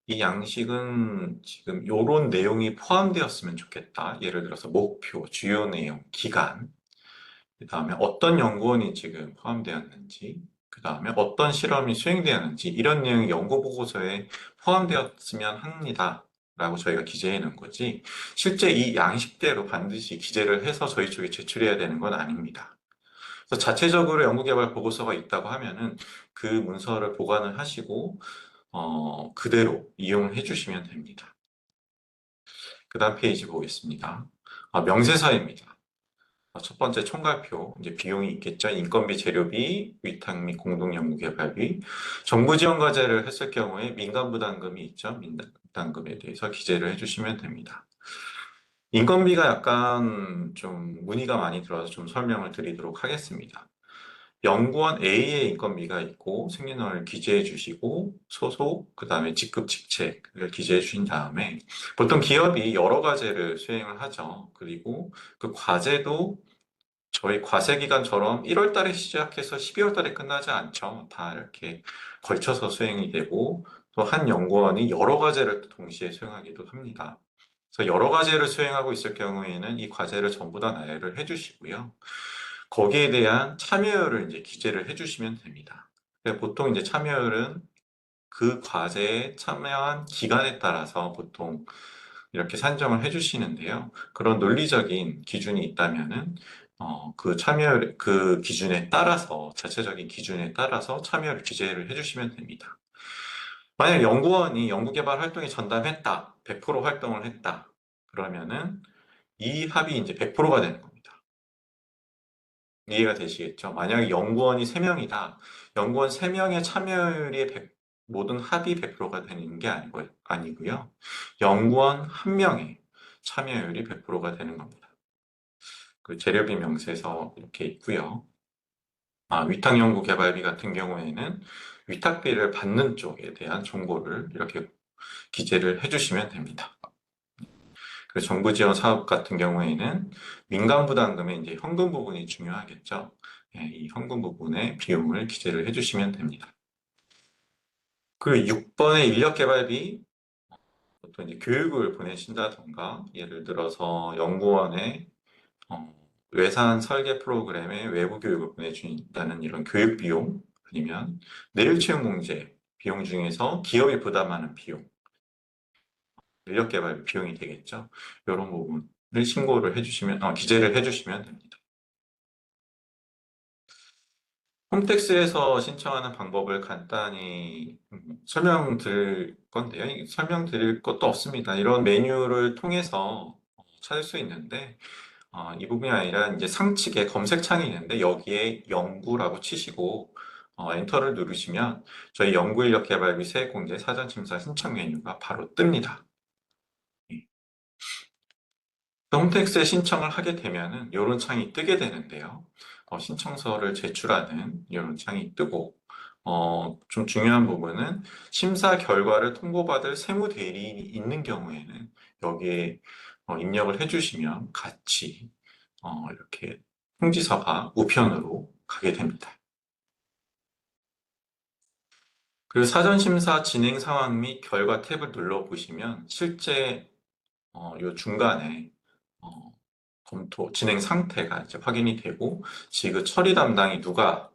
이 양식은 지금 요런 내용이 포함되었으면 좋겠다. 예를 들어서 목표, 주요 내용, 기간, 그 다음에 어떤 연구원이 지금 포함되었는지, 그 다음에 어떤 실험이 수행되었는지, 이런 내용이 연구 보고서에 포함되었으면 합니다. 라고 저희가 기재해 놓은 거지, 실제 이 양식대로 반드시 기재를 해서 저희 쪽에 제출해야 되는 건 아닙니다. 그래서 자체적으로 연구개발 보고서가 있다고 하면은 그 문서를 보관을 하시고, 그대로 이용해 주시면 됩니다. 그 다음 페이지 보겠습니다. 명세서입니다. 첫 번째 총괄표, 이제 비용이 있겠죠. 인건비, 재료비, 위탁 및 공동연구개발비, 정부 지원 과제를 했을 경우에 민간 부담금이 있죠. 민간 부담금에 대해서 기재를 해주시면 됩니다. 인건비가 약간 좀 문의가 많이 들어서 좀 설명을 드리도록 하겠습니다. 연구원 A의 인건비가 있고 생년월일 기재해 주시고 소속, 그 다음에 직급, 직책을 기재해 주신 다음에 보통 기업이 여러 과제를 수행을 하죠. 그리고 그 과제도 저희 과세 기간처럼 1월 달에 시작해서 12월 달에 끝나지 않죠. 다 이렇게 걸쳐서 수행이 되고 또 한 연구원이 여러 과제를 동시에 수행하기도 합니다. 그래서 여러 과제를 수행하고 있을 경우에는 이 과제를 전부 다 나열을 해주시고요. 거기에 대한 참여율을 이제 기재를 해주시면 됩니다. 보통 이제 참여율은 그 과제에 참여한 기간에 따라서 보통 이렇게 산정을 해주시는데요. 그런 논리적인 기준이 있다면은 그 참여율, 그 기준에 따라서, 자체적인 기준에 따라서 참여를 기재를 해주시면 됩니다. 만약 연구원이 연구개발 활동에 전담했다, 100% 활동을 했다, 그러면은 이 합이 이제 100%가 되는 겁니다. 이해가 되시겠죠? 만약에 연구원이 3명이다, 연구원 3명의 참여율이 모든 합이 100%가 되는 게 아니고요. 연구원 1명의 참여율이 100%가 되는 겁니다. 그 재료비 명세서 이렇게 있고요. 위탁연구개발비 같은 경우에는 위탁비를 받는 쪽에 대한 정보를 이렇게 기재를 해주시면 됩니다. 그리고 정부 지원 사업 같은 경우에는 민간 부담금의 이제 현금 부분이 중요하겠죠. 예, 이 현금 부분의 비용을 기재를 해주시면 됩니다. 그 6번의 인력개발비, 보통 이제 교육을 보내신다던가, 예를 들어서 연구원의 외산 설계 프로그램에 외부 교육을 보내준다는 이런 교육 비용, 아니면 내일채용 공제 비용 중에서 기업이 부담하는 비용, 인력개발 비용이 되겠죠. 이런 부분을 신고를 해주시면, 기재를 해주시면 됩니다. 홈택스에서 신청하는 방법을 간단히 설명드릴 건데요. 설명드릴 것도 없습니다. 이런 메뉴를 통해서 찾을 수 있는데, 이 부분이 아니라 이제 상측에 검색창이 있는데 여기에 연구라고 치시고 엔터를 누르시면 저희 연구인력개발비 세액공제 사전심사 신청 메뉴가 바로 뜹니다. 홈택스에 신청을 하게 되면은 이런 창이 뜨게 되는데요. 신청서를 제출하는 이런 창이 뜨고, 좀 중요한 부분은 심사 결과를 통보받을 세무대리인이 있는 경우에는 여기에 입력을 해주시면 같이 이렇게 통지서가 우편으로 가게 됩니다. 그리고 사전심사 진행 상황 및 결과 탭을 눌러보시면 실제 요 중간에 어, 검토, 진행 상태가 이제 확인이 되고, 지금 처리 담당이 누가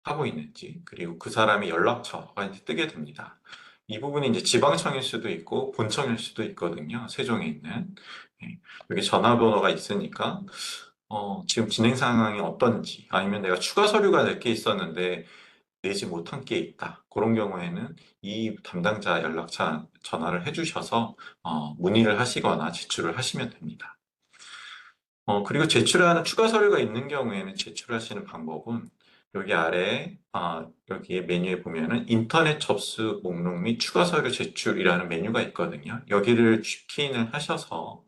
하고 있는지, 그리고 그 사람의 연락처가 이제 뜨게 됩니다. 이 부분이 이제 지방청일 수도 있고, 본청일 수도 있거든요. 세종에 있는. 예, 여기 전화번호가 있으니까, 지금 진행 상황이 어떤지, 아니면 내가 추가 서류가 낼 게 있었는데, 내지 못한 게 있다. 그런 경우에는 이 담당자 연락처 전화를 해주셔서, 문의를 하시거나 제출을 하시면 됩니다. 그리고 제출하는 추가 서류가 있는 경우에는 제출하시는 방법은 여기 아래, 여기 메뉴에 보면은 인터넷 접수 목록 및 추가 서류 제출이라는 메뉴가 있거든요. 여기를 키인을 하셔서,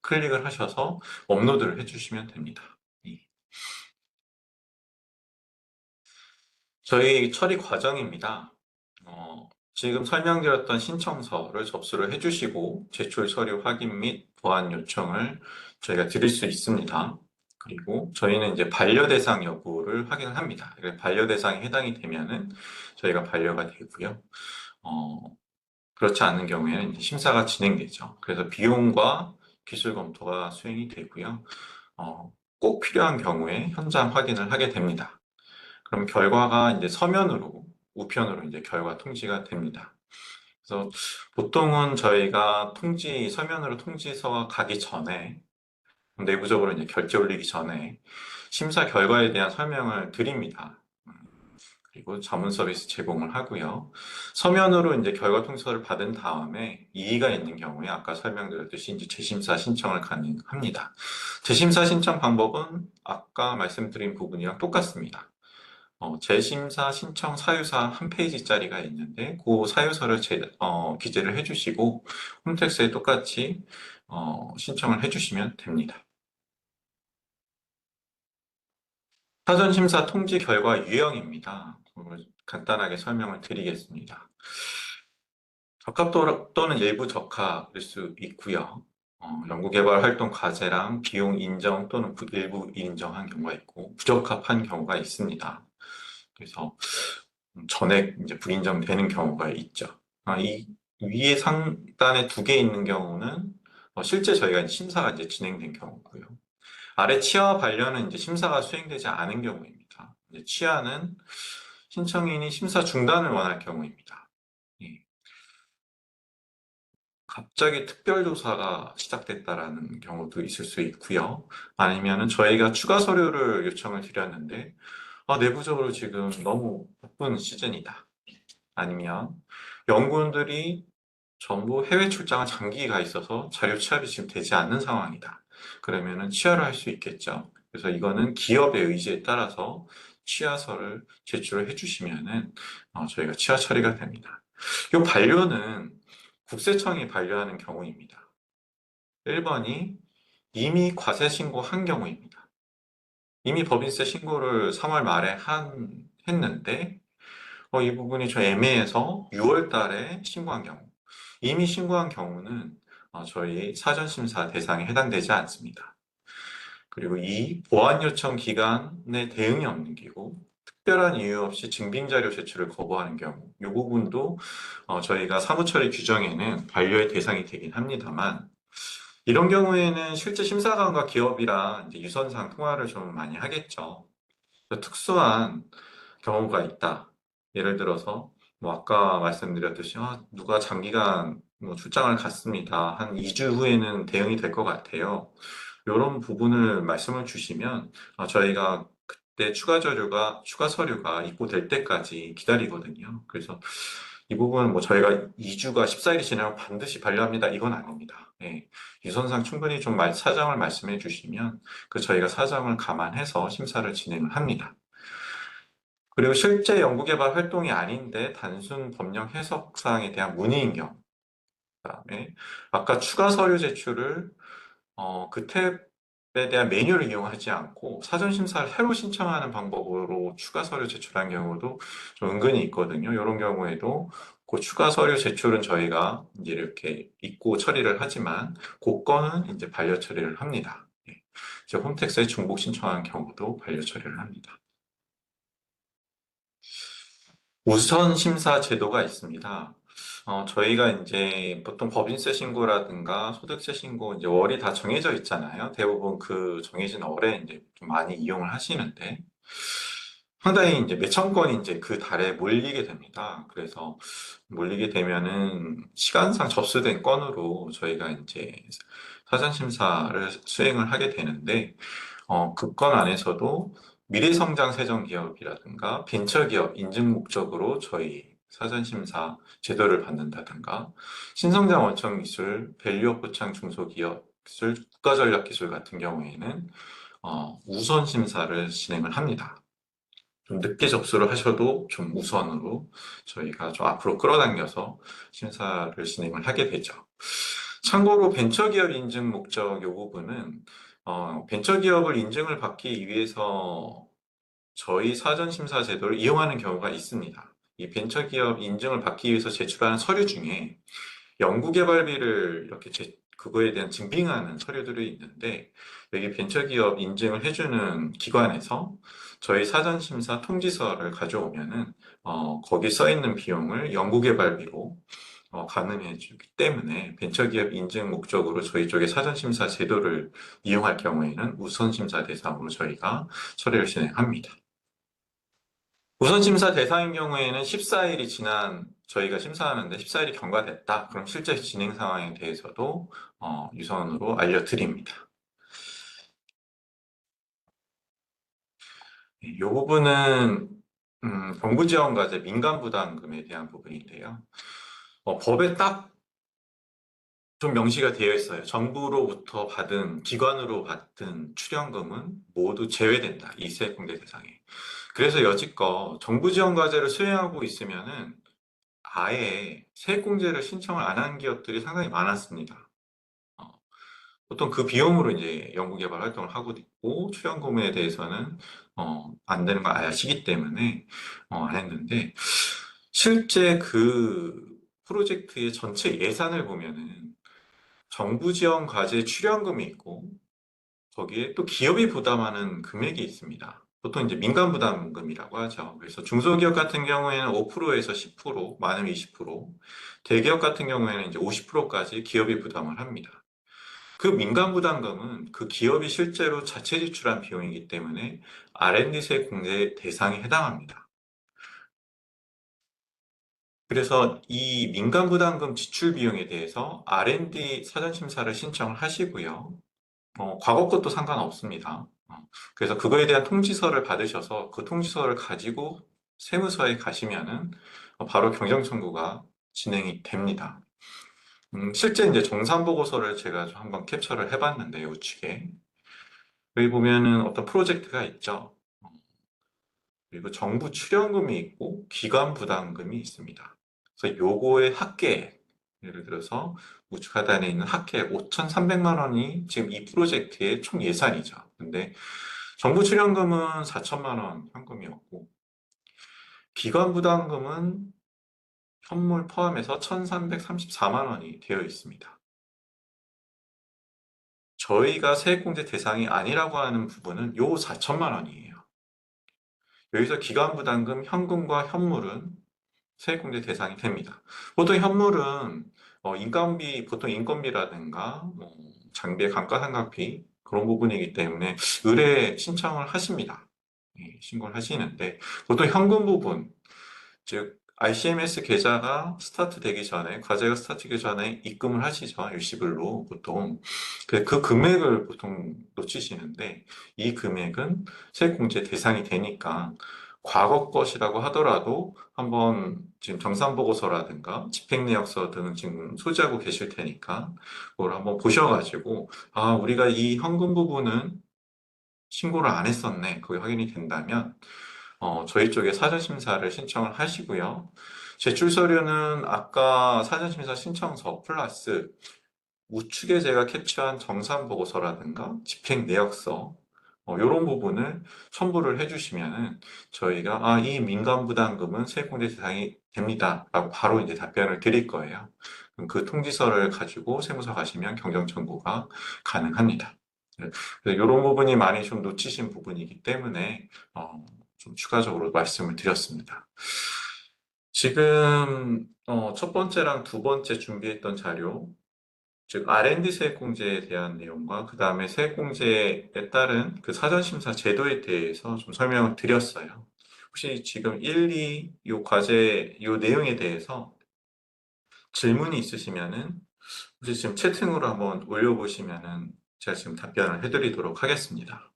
클릭을 하셔서 업로드를 해주시면 됩니다. 예. 저희 처리 과정입니다. 지금 설명드렸던 신청서를 접수를 해주시고 제출 서류 확인 및 보완 요청을 저희가 드릴 수 있습니다. 그리고 저희는 이제 반려 대상 여부를 확인을 합니다. 반려 대상에 해당이 되면은 저희가 반려가 되고요. 그렇지 않은 경우에는 이제 심사가 진행되죠. 그래서 비용과 기술 검토가 수행이 되고요. 꼭 필요한 경우에 현장 확인을 하게 됩니다. 그럼 결과가 이제 서면으로, 우편으로 이제 결과 통지가 됩니다. 그래서 보통은 저희가 서면으로 통지서가 가기 전에, 내부적으로 이제 결제 올리기 전에 심사 결과에 대한 설명을 드립니다. 그리고 전문 서비스 제공을 하고요. 서면으로 이제 결과 통지서를 받은 다음에 이의가 있는 경우에 아까 설명드렸듯이 이제 재심사 신청을 가능합니다. 재심사 신청 방법은 아까 말씀드린 부분이랑 똑같습니다. 재심사 신청 사유사 한 페이지짜리가 있는데 그 사유서를 기재를 해주시고 홈택스에 똑같이 신청을 해주시면 됩니다. 사전심사 통지 결과 유형입니다. 그걸 간단하게 설명을 드리겠습니다. 적합 또는 일부 적합일 수 있고요. 연구개발 활동 과제랑 비용 인정 또는 일부 인정한 경우가 있고 부적합한 경우가 있습니다. 그래서 전액 이제 불인정되는 경우가 있죠. 이 위에 상단에 두 개 있는 경우는 실제 저희가 이제 심사가 이제 진행된 경우고요. 아래 치아와 반려는 이제 심사가 수행되지 않은 경우입니다. 이제 치아는 신청인이 심사 중단을 원할 경우입니다. 예. 갑자기 특별조사가 시작됐다라는 경우도 있을 수 있고요. 아니면은 저희가 추가 서류를 요청을 드렸는데, 내부적으로 지금 너무 바쁜 시즌이다. 아니면 연구원들이 전부 해외 출장을 장기 가 있어서 자료 취합이 지금 되지 않는 상황이다. 그러면은 취하를 할 수 있겠죠. 그래서 이거는 기업의 의지에 따라서 취하서를 제출을 해주시면은 저희가 취하 처리가 됩니다. 이 반려는 국세청이 반려하는 경우입니다. 1번이 이미 과세 신고한 경우입니다. 이미 법인세 신고를 3월 말에 했는데 이 부분이 좀 애매해서 6월 달에 신고한 경우. 이미 신고한 경우는 저희 사전심사 대상에 해당되지 않습니다. 그리고 이 보완 요청 기간에 대응이 없는 경우, 특별한 이유 없이 증빙자료 제출을 거부하는 경우, 이 부분도 저희가 사무처리 규정에는 반려의 대상이 되긴 합니다만, 이런 경우에는 실제 심사관과 기업이랑 이제 유선상 통화를 좀 많이 하겠죠. 특수한 경우가 있다. 예를 들어서 뭐 아까 말씀드렸듯이 누가 장기간 뭐 출장을 갔습니다. 한 2주 후에는 대응이 될 것 같아요. 이런 부분을 말씀을 주시면 저희가 그때 추가 서류가 입고될 때까지 기다리거든요. 그래서 이 부분은 뭐 저희가 2주가 14일이 지나면 반드시 반려합니다. 이건 아닙니다. 예. 유선상 충분히 좀 사정을 말씀해 주시면 저희가 사정을 감안해서 심사를 진행을 합니다. 그리고 실제 연구개발 활동이 아닌데 단순 법령 해석 사항에 대한 문의인 경우, 그다음에 아까 추가 서류 제출을 그 탭에 대한 메뉴를 이용하지 않고 사전 심사를 새로 신청하는 방법으로 추가 서류 제출한 경우도 좀 은근히 있거든요. 이런 경우에도 그 추가 서류 제출은 저희가 이제 이렇게 잊고 처리를 하지만 그 건은 이제 반려 처리를 합니다. 예. 이제 홈택스에 중복 신청한 경우도 반려 처리를 합니다. 우선 심사 제도가 있습니다. 저희가 이제 보통 법인세 신고라든가 소득세 신고 이제 월이 다 정해져 있잖아요. 대부분 그 정해진 월에 이제 좀 많이 이용을 하시는데 상당히 이제 몇천 건이 이제 그 달에 몰리게 됩니다. 그래서 몰리게 되면은 시간상 접수된 건으로 저희가 이제 사전 심사를 수행을 하게 되는데 그 건 안에서도 미래성장세정기업이라든가 벤처기업 인증 목적으로 저희 사전심사 제도를 받는다든가 신성장 원천기술, 밸류업 포창 중소기업 기술, 국가전략기술 같은 경우에는 우선 심사를 진행을 합니다. 좀 늦게 접수를 하셔도 좀 우선으로 저희가 좀 앞으로 끌어당겨서 심사를 진행을 하게 되죠. 참고로 벤처기업 인증 목적 이 부분은 벤처기업을 인증을 받기 위해서 저희 사전심사 제도를 이용하는 경우가 있습니다. 이 벤처기업 인증을 받기 위해서 제출하는 서류 중에 연구개발비를 이렇게 그거에 대한 증빙하는 서류들이 있는데 여기 벤처기업 인증을 해주는 기관에서 저희 사전심사 통지서를 가져오면은 거기 써 있는 비용을 연구개발비로 가능해 주기 때문에 벤처기업 인증 목적으로 저희 쪽에 사전심사 제도를 이용할 경우에는 우선심사 대상으로 저희가 처리를 진행합니다. 우선심사 대상인 경우에는 14일이 지난 저희가 심사하는데 14일이 경과됐다. 그럼 실제 진행 상황에 대해서도 유선으로 알려드립니다. 이 부분은 정부지원과제 민간부담금에 대한 부분인데요. 법에 딱 좀 명시가 되어 있어요. 정부로부터 받은, 기관으로 받은 출연금은 모두 제외된다. 이 세액공제 대상에. 그래서 여지껏 정부 지원 과제를 수행하고 있으면은 아예 세액공제를 신청을 안 한 기업들이 상당히 많았습니다. 어, 보통 그 비용으로 이제 연구개발 활동을 하고 있고 출연금에 대해서는 안 되는 걸 아시기 때문에 안 했는데 실제 그 프로젝트의 전체 예산을 보면은 정부 지원 과제 출연금이 있고 거기에 또 기업이 부담하는 금액이 있습니다. 보통 이제 민간부담금이라고 하죠. 그래서 중소기업 같은 경우에는 5%에서 10%, 많으면 20%, 대기업 같은 경우에는 이제 50%까지 기업이 부담을 합니다. 그 민간부담금은 그 기업이 실제로 자체 지출한 비용이기 때문에 R&D세 공제 대상에 해당합니다. 그래서 이 민간부담금 지출 비용에 대해서 R&D 사전심사를 신청을 하시고요. 과거 것도 상관없습니다. 그래서 그거에 대한 통지서를 받으셔서 그 통지서를 가지고 세무서에 가시면은 바로 경정 청구가 진행이 됩니다. 실제 이제 정산 보고서를 제가 좀 한번 캡처를 해봤는데 우측에 여기 보면은 어떤 프로젝트가 있죠. 그리고 정부 출연금이 있고 기관 부담금이 있습니다. 그래서 요거의 합계 예를 들어서 우측 하단에 있는 합계 5,300만 원이 지금 이 프로젝트의 총 예산이죠. 근데 정부 출연금은 4천만 원 현금이었고 기관 부담금은 현물 포함해서 1,334만 원이 되어 있습니다. 저희가 세액공제 대상이 아니라고 하는 부분은 요 4천만 원이에요. 여기서 기관 부담금 현금과 현물은 세액공제 대상이 됩니다. 보통 현물은 인건비, 보통 인건비라든가 장비의 감가상각비 그런 부분이기 때문에 의뢰 신청을 하십니다. 예, 신고를 하시는데 보통 현금 부분, 즉 ICMS 계좌가 스타트 되기 전에 과제가 스타트 되기 전에 입금을 하시죠. 일시불로 보통 그 금액을 보통 놓치시는데 이 금액은 세액공제 대상이 되니까 과거 것이라고 하더라도 한번 지금 정산보고서라든가 집행내역서 등은 지금 소지하고 계실 테니까 그걸 한번 보셔가지고 아 우리가 이 현금 부분은 신고를 안 했었네 그게 확인이 된다면 저희 쪽에 사전심사를 신청을 하시고요. 제출 서류는 아까 사전심사 신청서 플러스 우측에 제가 캡처한 정산보고서라든가 집행내역서 이런 부분을 첨부를 해주시면은 저희가 이 민간부담금은 세액공제 대상이 됩니다. 라고 바로 이제 답변을 드릴 거예요. 그럼 그 통지서를 가지고 세무서 가시면 경정청구가 가능합니다. 이런 부분이 많이 좀 놓치신 부분이기 때문에 좀 추가적으로 말씀을 드렸습니다. 지금 첫 번째랑 두 번째 준비했던 자료, 즉 R&D 세액공제에 대한 내용과 그 다음에 세액공제에 따른 그 사전심사 제도에 대해서 좀 설명을 드렸어요. 혹시 지금 1, 2, 요 과제, 요 내용에 대해서 질문이 있으시면은 혹시 지금 채팅으로 한번 올려보시면은 제가 지금 답변을 해드리도록 하겠습니다.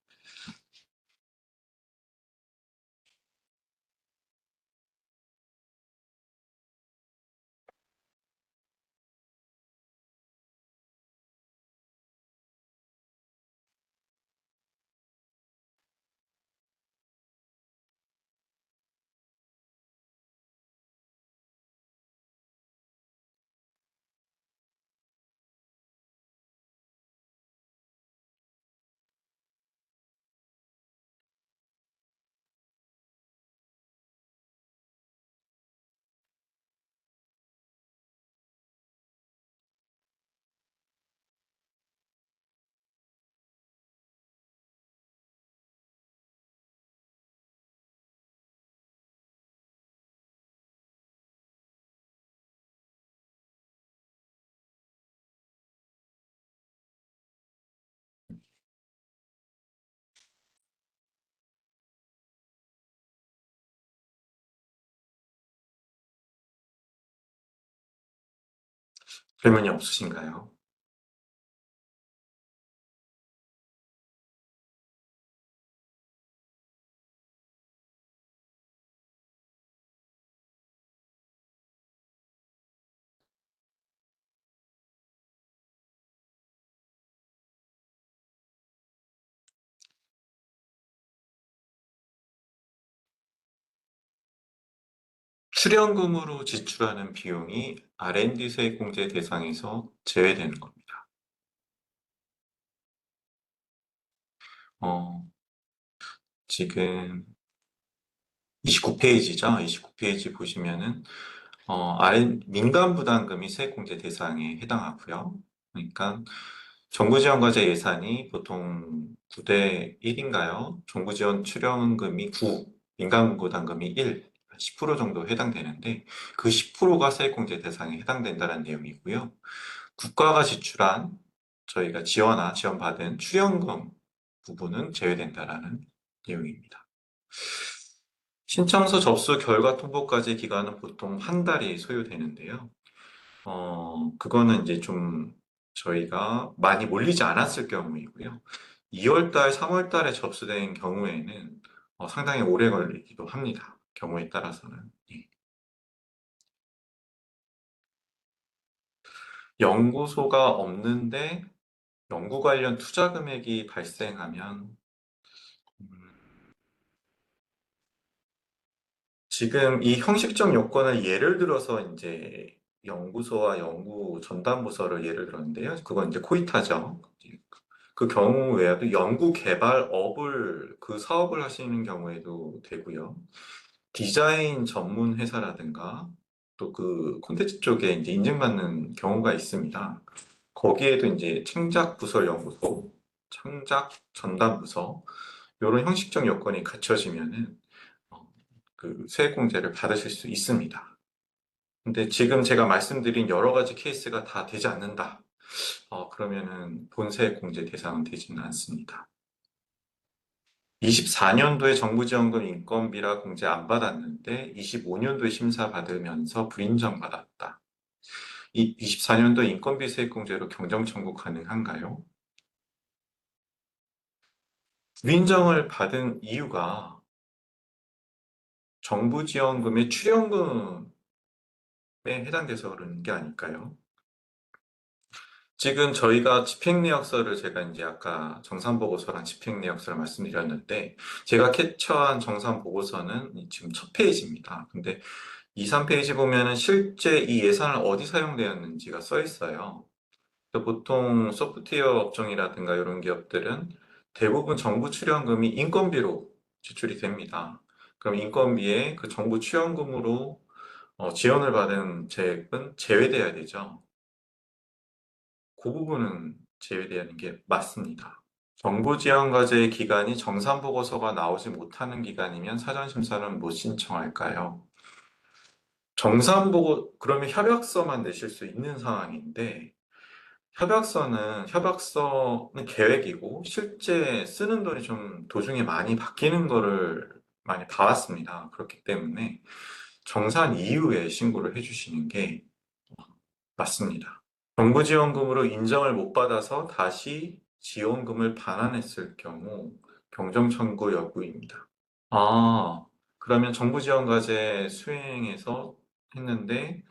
질문이 없으신가요? 출연금으로 지출하는 비용이 R&D 세액공제 대상에서 제외되는 겁니다. 어, 지금 29페이지죠. 29페이지 보시면은 민간부담금이 세액공제 대상에 해당하고요. 그러니까 정부지원과제 예산이 보통 9대 1인가요? 정부 지원 출연금이 9, 민간부담금이 1, 10% 정도 해당되는데 그 10%가 세액공제 대상에 해당된다는 내용이고요. 국가가 지출한 저희가 지원받은 출연금 부분은 제외된다라는 내용입니다. 신청서 접수 결과 통보까지 기간은 보통 한 달이 소요되는데요. 그거는 이제 좀 저희가 많이 몰리지 않았을 경우이고요. 2월 달, 3월 달에 접수된 경우에는 상당히 오래 걸리기도 합니다. 경우에 따라서는. 예. 연구소가 없는데 연구 관련 투자 금액이 발생하면 지금 이 형식적 요건을 예를 들어서 이제 연구소와 연구 전담 부서를 예를 들었는데요. 그건 이제 코이타죠. 그 경우 외에도 연구 개발업을 그 사업을 하시는 경우에도 되고요. 디자인 전문 회사라든가 또 그 콘텐츠 쪽에 이제 인증받는 경우가 있습니다. 거기에도 이제 창작 부설 연구소, 창작 전담 부서 이런 형식적 요건이 갖춰지면은 어, 그 세액공제를 받으실 수 있습니다. 근데 지금 제가 말씀드린 여러 가지 케이스가 다 되지 않는다. 그러면은 본세액공제 대상은 되지는 않습니다. 24년도에 정부지원금 인건비라 공제 안 받았는데 25년도에 심사 받으면서 불인정 받았다. 이 24년도 인건비 세액공제로 경정 청구 가능한가요? 불인정을 받은 이유가 정부지원금의 출연금에 해당돼서 그러는 게 아닐까요? 지금 저희가 집행내역서를 제가 이제 아까 정산보고서랑 집행내역서를 말씀드렸는데 제가 캡처한 정산보고서는 지금 첫 페이지입니다. 근데 2, 3페이지 보면은 실제 이 예산을 어디 사용되었는지가 써 있어요. 보통 소프트웨어 업종이라든가 이런 기업들은 대부분 정부 출연금이 인건비로 지출이 됩니다. 그럼 인건비에 그 정부 출연금으로 지원을 받은 재액은 제외돼야 되죠. 그 부분은 제외되는 게 맞습니다. 정부 지원 과제의 기간이 정산 보고서가 나오지 못하는 기간이면 사전 심사는 못 신청할까요? 정산 보고 그러면 협약서만 내실 수 있는 상황인데 협약서는 계획이고 실제 쓰는 돈이 좀 도중에 많이 바뀌는 거를 많이 봐왔습니다. 그렇기 때문에 정산 이후에 신고를 해주시는 게 맞습니다. 정부 지원금으로 인정을 못 받아서 다시 지원금을 반환했을 경우 경정 청구 여부입니다. 아, 그러면 정부 지원 과제 수행해서 했는데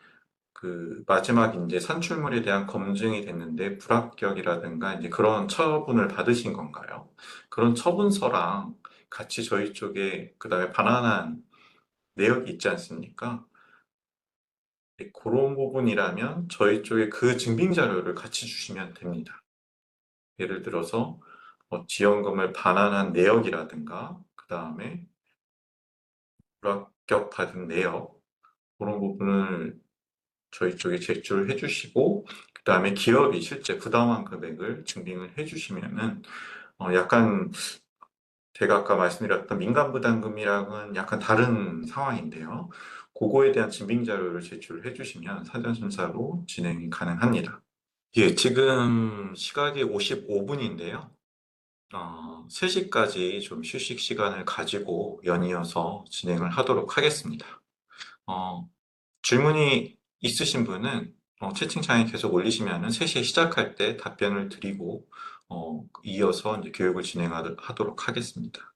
그 마지막 이제 산출물에 대한 검증이 됐는데 불합격이라든가 이제 그런 처분을 받으신 건가요? 그런 처분서랑 같이 저희 쪽에 그다음에 반환한 내역이 있지 않습니까? 네, 그런 부분이라면 저희 쪽에 그 증빙 자료를 같이 주시면 됩니다. 예를 들어서 지원금을 반환한 내역이라든가 그다음에 불합격 받은 내역 그런 부분을 저희 쪽에 제출을 해주시고 그다음에 기업이 실제 부담한 금액을 증빙을 해주시면은 약간 제가 아까 말씀드렸던 민간부담금이랑은 약간 다른 상황인데요. 그거에 대한 증빙 자료를 제출을 해주시면 사전 심사로 진행이 가능합니다. 예, 지금 시각이 55분인데요. 3시까지 좀 휴식 시간을 가지고 연이어서 진행을 하도록 하겠습니다. 어, 질문이 있으신 분은 채팅창에 계속 올리시면은 3시에 시작할 때 답변을 드리고 이어서 이제 교육을 진행하도록 하겠습니다.